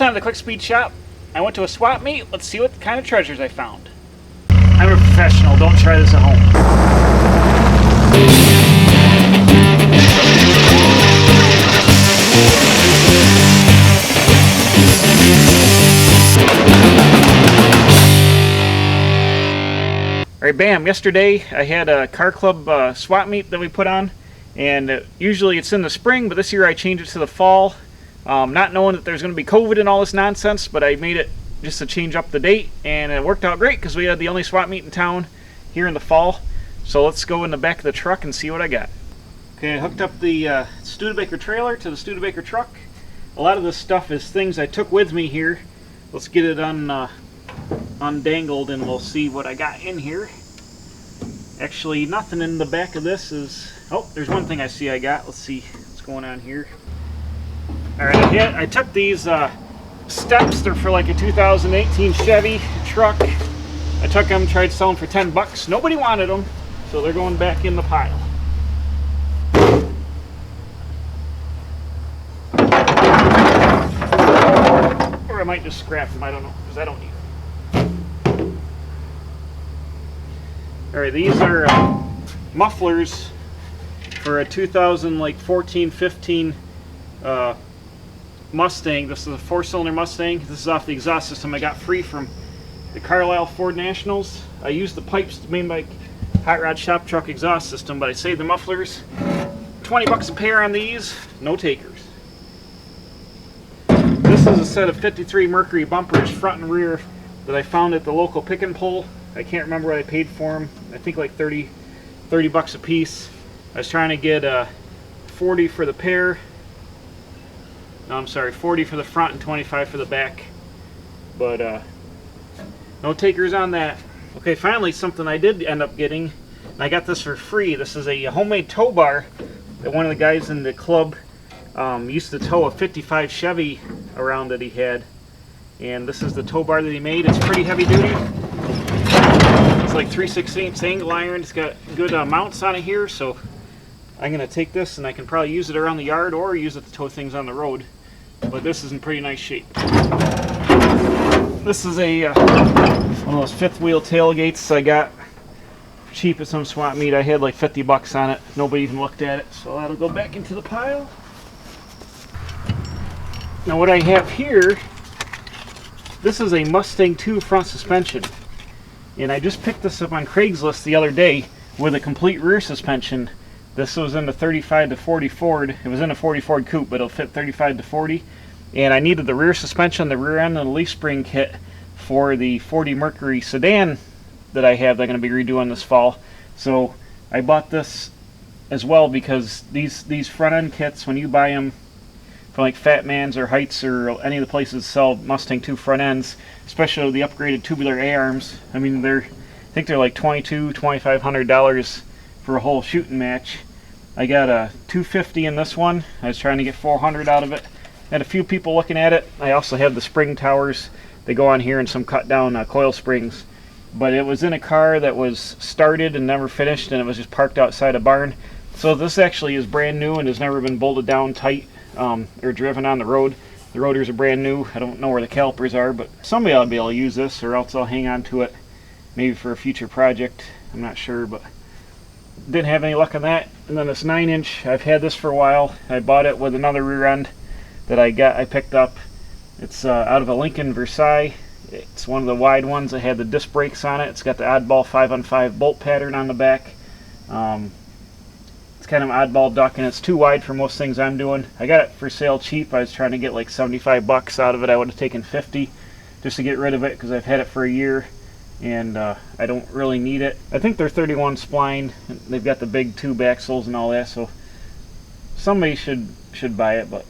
time of the quick speed shop. I went to a swap meet. Let's see what kind of treasures I found. I'm a professional, don't try this at home. Alright, bam, yesterday I had a car club swap meet that we put on, and usually it's in the spring, but this year I changed it to the fall, not knowing that there's going to be COVID and all this nonsense, but I made it just to change up the date, and it worked out great because we had the only swap meet in town here in the fall. So let's go in the back of the truck and see what I got. Okay, I hooked up the Studebaker trailer to the Studebaker truck. A lot of this stuff is things I took with me here. Let's get it undangled and we'll see what I got in here. Actually, nothing in the back of this is... Oh, there's one thing I see I got. Let's see what's going on here. Alright, I took these steps. They're for like a 2018 Chevy truck. I took them, tried selling for 10 bucks. Nobody wanted them, so they're going back in the pile. Or I might just scrap them, I don't know, because I don't need them. Alright, these are mufflers for a 2014-15 Mustang. This is a 4-cylinder Mustang. This is off the exhaust system I got free from the Carlisle Ford Nationals. I used the pipes made by Hot Rod Shop Truck exhaust system, but I saved the mufflers. 20 bucks a pair on these, no takers. This is a set of 53 Mercury bumpers, front and rear, that I found at the local pick and pull. I can't remember what I paid for them. I think like 30 bucks a piece. I was trying to get 40 for the pair. No, I'm sorry, 40 for the front and 25 for the back. But no takers on that. Okay, finally something I did end up getting. And I got this for free. This is a homemade tow bar that one of the guys in the club used to tow a 55 Chevy around that he had. And this is the tow bar that he made. It's pretty heavy duty. It's like 3/16 angle iron. It's got good mounts on it here, so I'm going to take this and I can probably use it around the yard or use it to tow things on the road. But this is in pretty nice shape. This is a one of those fifth wheel tailgates I got cheap at some swap meet. I had like 50 bucks on it. Nobody even looked at it, so that'll go back into the pile. Now what I have here, this is a Mustang 2 front suspension. And I just picked this up on Craigslist the other day with a complete rear suspension. This was in the 35 to 40 Ford. It was in a 40 Ford coupe, but it'll fit 35 to 40. And I needed the rear suspension, the rear end, and the leaf spring kit for the 40 Mercury sedan that I have that I'm going to be redoing this fall. So I bought this as well because these front end kits, when you buy them from like Fat Man's or Heights or any of the places that sell Mustang 2 front ends, especially the upgraded tubular A-arms, I mean I think they're like $2,500 for a whole shooting match. I got a $250 in this one. I was trying to get $400 out of it. Had a few people looking at it. I also have the spring towers. They go on here and some cut down coil springs. But it was in a car that was started and never finished, and it was just parked outside a barn. So this actually is brand new and has never been bolted down tight or driven on the road. The rotors are brand new. I don't know where the calipers are, but somebody ought to be able to use this, or else I'll hang on to it maybe for a future project. I'm not sure, but didn't have any luck on that. And then this 9-inch, I've had this for a while. I bought it with another rear end that I picked up. It's out of a Lincoln Versailles. It's one of the wide ones that had the disc brakes on it. It's got the oddball 5-on-5 bolt pattern on the back. It's kind of an oddball duck, and it's too wide for most things I'm doing. I got it for sale cheap. I was trying to get like 75 bucks out of it. I would have taken 50 just to get rid of it because I've had it for a year and I don't really need it. I think they're 31 spline. They've got the big tube axles and all that, so somebody should buy it, but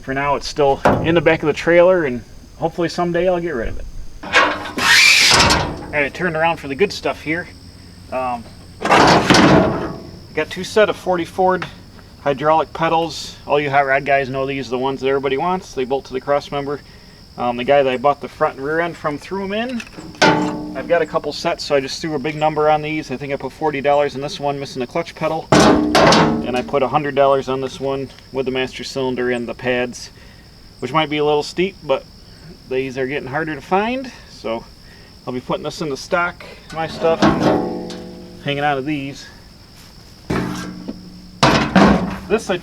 for now it's still in the back of the trailer, and hopefully someday I'll get rid of it. Alright, I turned around for the good stuff here. Got two set of 40 Ford hydraulic pedals. All you hot rod guys know these are the ones that everybody wants. They bolt to the cross member. The guy that I bought the front and rear end from threw them in. I've got a couple sets, so I just threw a big number on these. I think I put $40 in this one, missing the clutch pedal. And I put $100 on this one with the master cylinder and the pads. which might be a little steep, but these are getting harder to find, so I'll be putting this in the stock, my stuff, hanging out of these. This I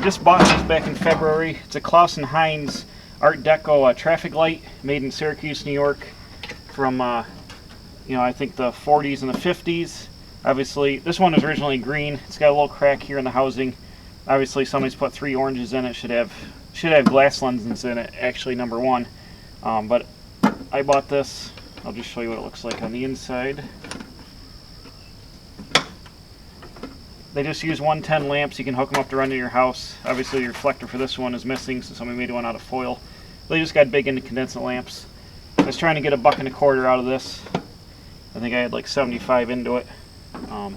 just bought this back in February. It's a Klaus & Heinz Art Deco traffic light made in Syracuse, New York from, you know, I think the 40s and the 50s. Obviously, this one was originally green. It's got a little crack here in the housing. Obviously, somebody's put 3 oranges in it. Should have glass lenses in it, actually, number 1. But I bought this. I'll just show you what it looks like on the inside. They just use 110 lamps. You can hook them up to run in your house. Obviously, the reflector for this one is missing, so somebody made one out of foil. They just got big incandescent lamps. I was trying to get $1.25 out of this. I think I had like 75 into it. I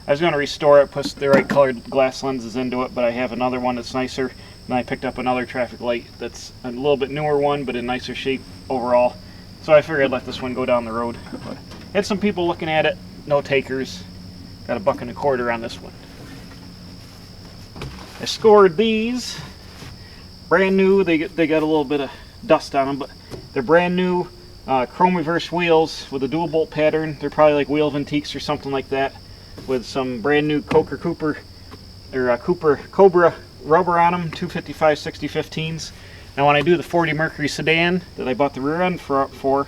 was going to restore it, put the right colored glass lenses into it, but I have another one that's nicer. And I picked up another traffic light that's a little bit newer one, but in nicer shape overall. So I figured I'd let this one go down the road. But had some people looking at it, no takers. Got $1.25 on this one. I scored these. Brand new. They got a little bit of dust on them, but they're brand new chrome reverse wheels with a dual bolt pattern. They're probably like Wheel of Antiques or something like that, with some brand new Cobra rubber on them, 255/60/15s. Now when I do the 40 Mercury sedan that I bought the rear end for,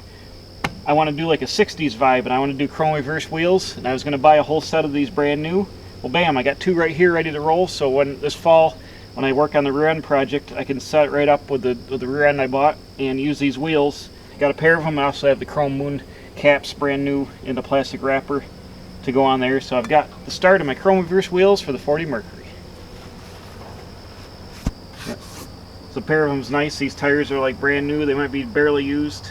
I want to do like a 60s vibe, and I want to do chrome reverse wheels, and I was going to buy a whole set of these brand new. Well, bam, I got 2 right here ready to roll, so when this fall, when I work on the rear end project, I can set it right up with the rear end I bought and use these wheels. Got a pair of them. I also have the chrome moon caps brand new in the plastic wrapper to go on there, so I've got the start of my chrome reverse wheels for the 40 Mercury. Yep. So a pair of them's nice. These tires are like brand new. They might be barely used,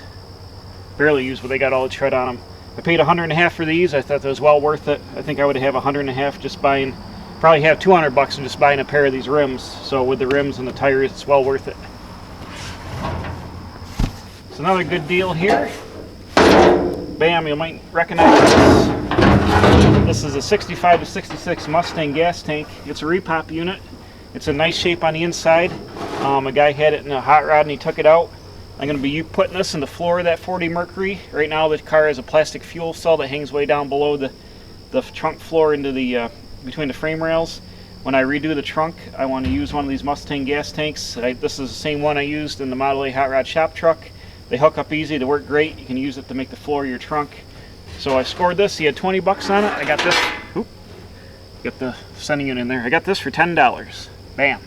but they got all the tread on them. I paid $150 for these. I thought that was well worth it. I think I would have $150 just buying, probably have $200 and just buying a pair of these rims. So with the rims and the tires, it's well worth it. It's another good deal here. Bam, you might recognize this. This is a 65/66 Mustang gas tank. It's a repop unit. It's a nice shape on the inside. A guy had it in a hot rod and he took it out. I'm going to be putting this in the floor of that 40 Mercury. Right now the car has a plastic fuel cell that hangs way down below the trunk floor into the between the frame rails. When I redo the trunk, I want to use one of these Mustang gas tanks. This is the same one I used in the Model A Hot Rod shop truck. They hook up easy, they work great. You can use it to make the floor of your trunk. So I scored this. He had $20 on it. I got this. Oop, got the sending unit in there. I got this for $10. Bam.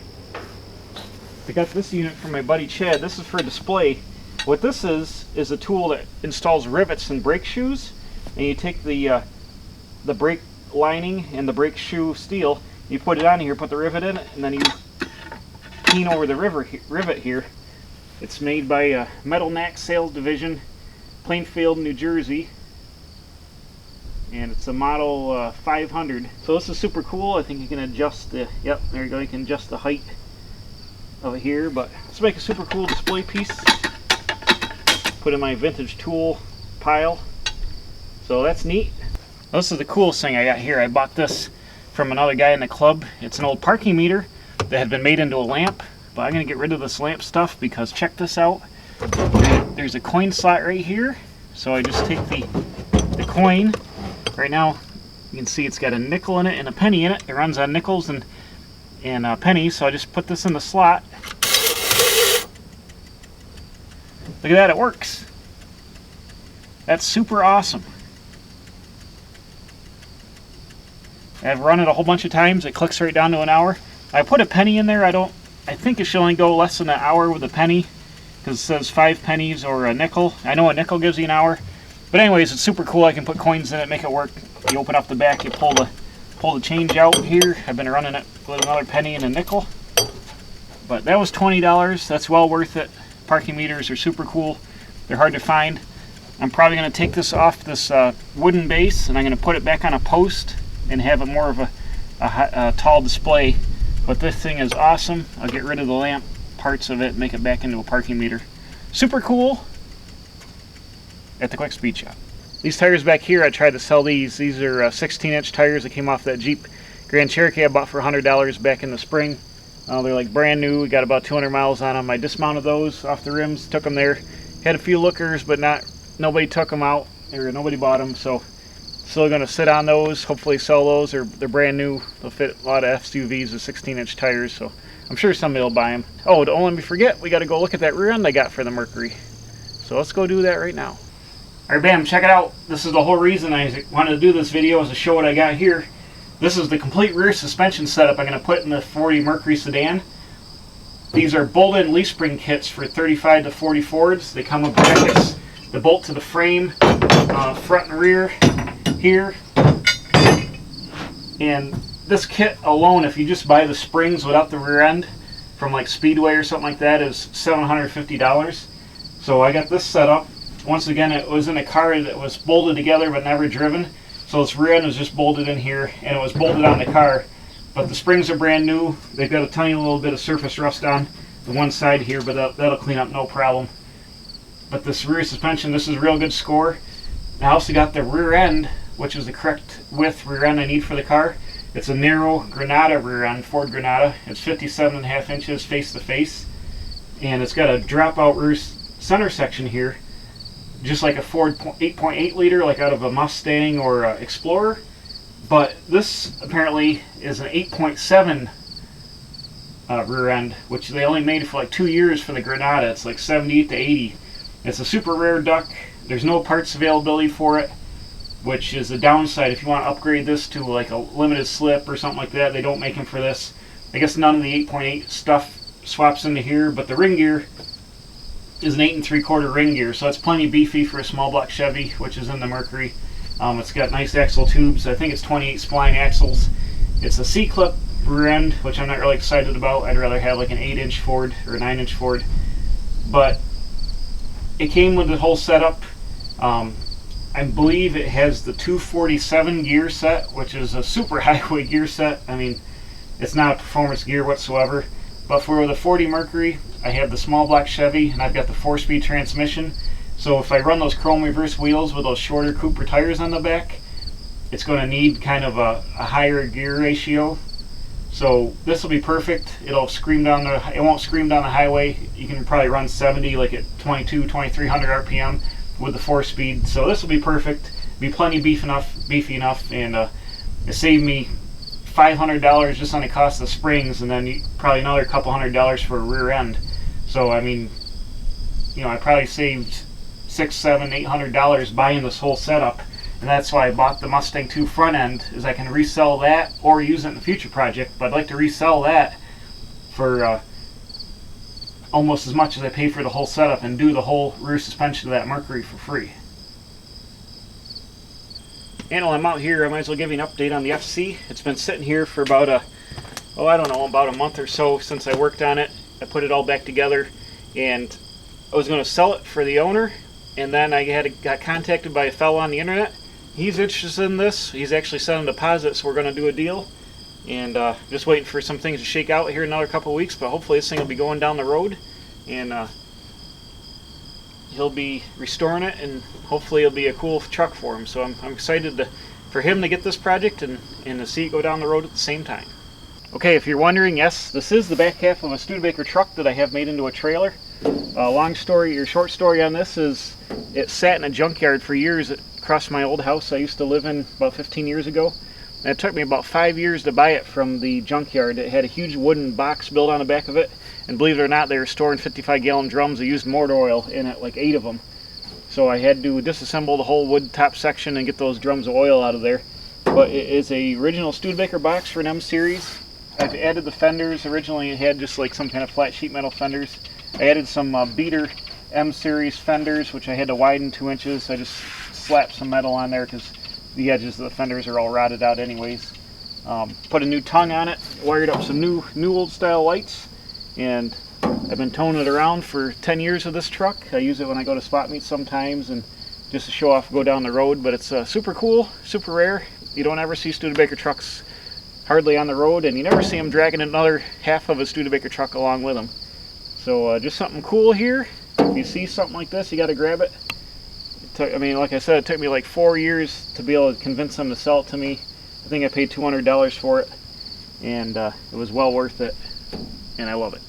I got this unit from my buddy Chad. This is for display. What this is a tool that installs rivets in brake shoes, and you take the brake lining and the brake shoe steel, you put it on here, put the rivet in it, and then you keen over the rivet here. It's made by Metal Knack Sales Division, Plainfield, New Jersey, and it's a model 500. So this is super cool. I think you can adjust the, yep, there you go, you can adjust the height of it here, but let's make a super cool display piece. Put in my vintage tool pile. So that's neat. This is the coolest thing I got here. I bought this from another guy in the club. It's an old parking meter that had been made into a lamp, but I'm gonna get rid of this lamp stuff because check this out. There's a coin slot right here. So I just take the coin. Right now you can see it's got a nickel in it and a penny in it. It runs on nickels and pennies, so I just put this in the slot. Look at that, it works. That's super awesome. I've run it a whole bunch of times. It clicks right down to an hour. I put a penny in there. I think it should only go less than an hour with a penny, because it says 5 pennies or a nickel. I know a nickel gives you an hour. But anyways, it's super cool. I can put coins in it, make it work. You open up the back, you pull the change out here. I've been running it with another penny and a nickel. But that was $20. That's well worth it. Parking meters are super cool. They're hard to find. I'm probably going to take this off this wooden base, and I'm going to put it back on a post and have it more of a tall display. But this thing is awesome. I'll get rid of the lamp parts of it and make it back into a parking meter. Super cool at the Quick Speed Shop. These tires back here, I tried to sell these. These are 16-inch tires that came off that Jeep Grand Cherokee I bought for $100 back in the spring. They're like brand new. We got about 200 miles on them. I dismounted those off the rims, took them there. Had a few lookers, but nobody took them out, or nobody bought them. So still going to sit on those. Hopefully sell those. They're brand new. They'll fit a lot of SUVs with 16-inch tires. So I'm sure somebody will buy them. Oh, don't let me forget, we got to go look at that rear end I got for the Mercury. So let's go do that right now. All right, bam, check it out. This is the whole reason I wanted to do this video, is to show what I got here. This is the complete rear suspension setup I'm going to put in the 40 Mercury sedan. These are bolt-in leaf spring kits for 35 to 40 Fords. They come with brackets that bolt to the frame, front and rear here. And this kit alone, if you just buy the springs without the rear end from like Speedway or something like that, is $750. So I got this set up. Once again, it was in a car that was bolted together but never driven. So this rear end was just bolted in here, and it was bolted on the car. But the springs are brand new. They've got a tiny little bit of surface rust on the one side here, but that'll clean up no problem. But this rear suspension, this is a real good score. I also got the rear end, which is the correct width rear end I need for the car. It's a narrow Granada rear end, Ford Granada. It's 57.5 inches face to face. And it's got a dropout rear center section here, just like a Ford 8.8 liter, like out of a Mustang or a Explorer. But this apparently is an 8.7 rear end, which they only made for like 2 years for the Granada. It's like 78 to 80. It's a super rare duck. There's no parts availability for it, which is a downside. If you want to upgrade this to like a limited slip or something like that, they don't make them for this. I guess none of the 8.8 stuff swaps into here, but the ring gear is an 8 3/4 ring gear, so it's plenty beefy for a small block Chevy, which is in the Mercury. It's got nice axle tubes. I think it's 28 spline axles. It's a C-clip rear end, which I'm not really excited about. I'd rather have like an 8-inch Ford or a 9-inch Ford. But it came with the whole setup. I believe it has the 247 gear set, which is a super highway gear set. I mean, it's not a performance gear whatsoever. But for the 40 Mercury, I have the small block Chevy, and I've got the 4-speed transmission. So if I run those chrome reverse wheels with those shorter Cooper tires on the back, it's going to need kind of a higher gear ratio. So this will be perfect. It won't scream down the highway. You can probably run 70 like at 2300 RPM with the 4-speed. So this will be perfect. Be plenty beefy enough, and it saved me $500 just on the cost of the springs, and then probably another couple $100 for a rear end. So I mean, I probably saved $600, $700, $800 buying this whole setup, and that's why I bought the Mustang 2 front end, is I can resell that or use it in the future project. But I'd like to resell that for almost as much as I pay for the whole setup, and do the whole rear suspension of that Mercury for free. And while I'm out here, I might as well give you an update on the FC. It's been sitting here for about about a month or so since I worked on it. I put it all back together, and I was going to sell it for the owner, and then I got contacted by a fellow on the internet. He's interested in this. He's actually sent a deposit, so we're going to do a deal. And just waiting for some things to shake out here in another couple of weeks, but hopefully this thing will be going down the road, and he'll be restoring it, and hopefully it'll be a cool truck for him. So I'm excited for him to get this project and to see it go down the road at the same time. Okay, if you're wondering, yes, this is the back half of a Studebaker truck that I have made into a trailer. Long story or short story on this is, it sat in a junkyard for years across my old house I used to live in about 15 years ago. And it took me about 5 years to buy it from the junkyard. It had a huge wooden box built on the back of it, and believe it or not, they were storing 55-gallon drums of used motor oil in it, like 8 of them. So I had to disassemble the whole wood top section and get those drums of oil out of there. But it is a original Studebaker box for an M series. I've added the fenders. Originally it had just like some kind of flat sheet metal fenders. I added some beater M series fenders, which I had to widen 2 inches. I just slapped some metal on there because the edges of the fenders are all rotted out anyways. Put a new tongue on it, wired up some new old style lights, and I've been towing it around for 10 years with this truck. I use it when I go to spot meets sometimes, and just to show off, go down the road. But it's super cool, super rare. You don't ever see Studebaker trucks hardly on the road, and you never see them dragging another half of a Studebaker truck along with them. So just something cool here. If you see something like this, you got to grab it. I mean, like I said, it took me like 4 years to be able to convince them to sell it to me. I think I paid $200 for it, and it was well worth it. and I love it.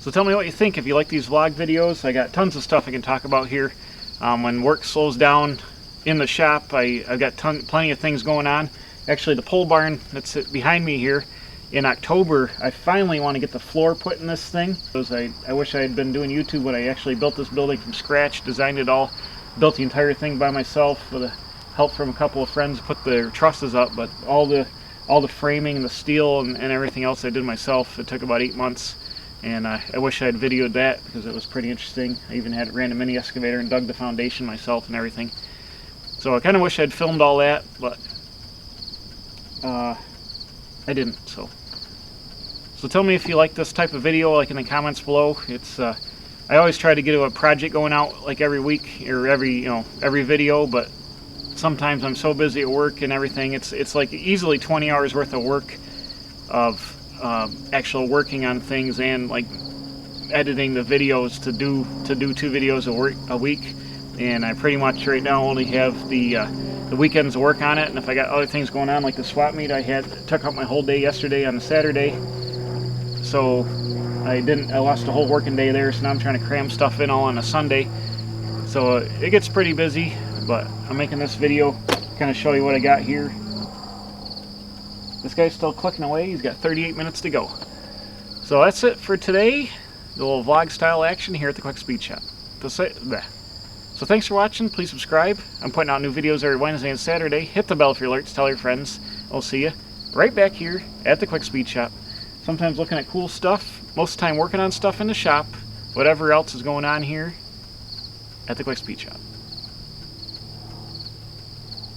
So tell me what you think if you like these vlog videos. I got tons of stuff I can talk about here. When work slows down in the shop, I've got plenty of things going on. Actually, the pole barn that's behind me here, in October, I finally want to get the floor put in this thing. I wish I had been doing YouTube when I actually built this building from scratch, designed it all, built the entire thing by myself with the help from a couple of friends, put the trusses up, but all the framing and the steel and everything else I did myself. It took about 8 months, and I wish I had videoed that because it was pretty interesting. I even ran a mini excavator and dug the foundation myself and everything. So I kind of wish I'd filmed all that, but I didn't. So tell me if you like this type of video, like in the comments below. I always try to get a project going out like every week or every video, but sometimes I'm so busy at work and everything. It's like easily 20 hours worth of work of actual working on things and like editing the videos to do 2 videos a week. And I pretty much right now only have the weekends to work on it. And if I got other things going on like the swap meet, took up my whole day yesterday on a Saturday. So I lost a whole working day there, so now I'm trying to cram stuff in all on a Sunday. So it gets pretty busy, but I'm making this video kind of show you what I got here. This guy's still clicking away. He's got 38 minutes to go. So that's it for today. The little vlog style action here at the Quick Speed Shop. So thanks for watching. Please subscribe. I'm putting out new videos every Wednesday and Saturday. Hit the bell for alerts. Tell your friends. I'll see you right back here at the Quick Speed Shop. Sometimes looking at cool stuff, most of the time working on stuff in the shop, whatever else is going on here at the Quick Speed Shop.